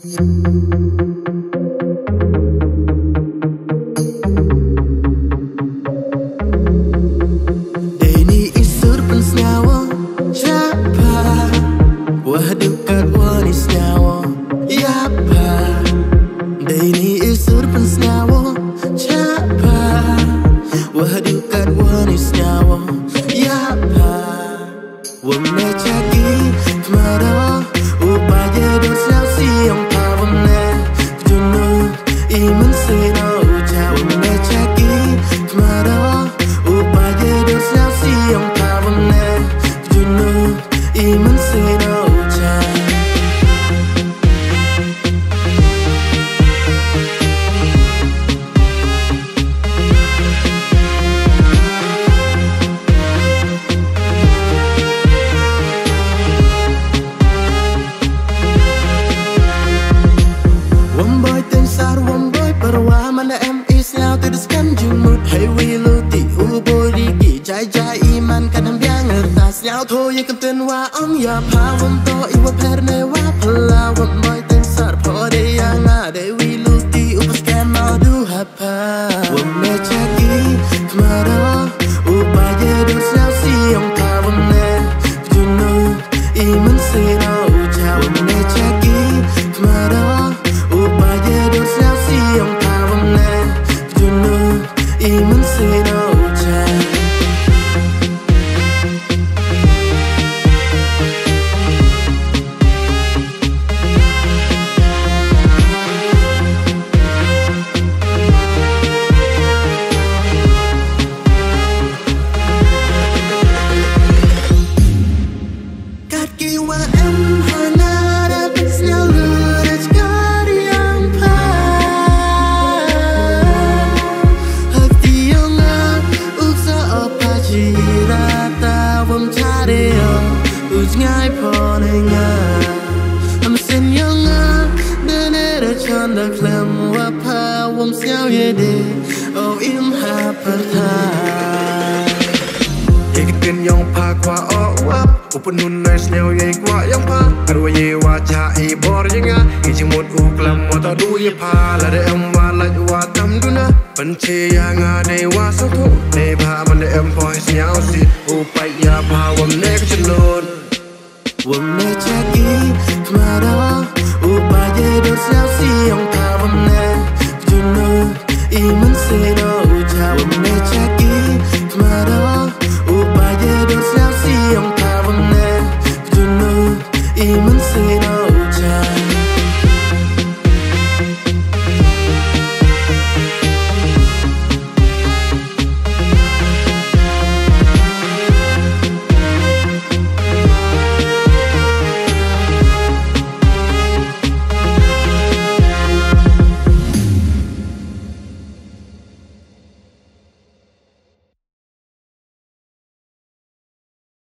Deni isur pensnyawa siapa? Wah dekat wanis nyawa Yapa. Deni isur pensnyawa siapa? Wah dekat wanis nyawa Yapa. Wame cagi kemara upaya dosa siang pawamne kejunut iman seno uja. Wame cagi kemara upaya dosa siang pawamne kejunut iman seno uja. Wamboy tensar wamboy perwa mana MI selalu teruskan jumut. Hey wiluti uboy digi jai jai iman kadang biang ngertas selalu toye kenten wa om ya pawam to iwa perne wa pala. Wamboy tensar pode yang ada wiluti upas kenal du hapa. Wame cagi kemara upaya dosa siang pawamne kejunut iman seno uja. Wame cagi kemara upaya dosa siang pawamne kejunut iman seno uja. Kaki wa em hanara bisnya lurus kari yang pa. Hati yang uksa apa jirata wam cari yo ujngai ponenga. Mesin yang denera chanda klam wapa wam siau yede oh im ha pertai. Ikin yang pa kwa o wap upunun nice nyaw ye kwa yang pa arwa ye wacha e bor yenga ijimut uklam mota du ye pa la de em wa la wa tam duna panche yang ade wa soto ne ba man de em boys nyaw si upai ya pa wam ne kchenlon. Wame cagi kemara upaya dosa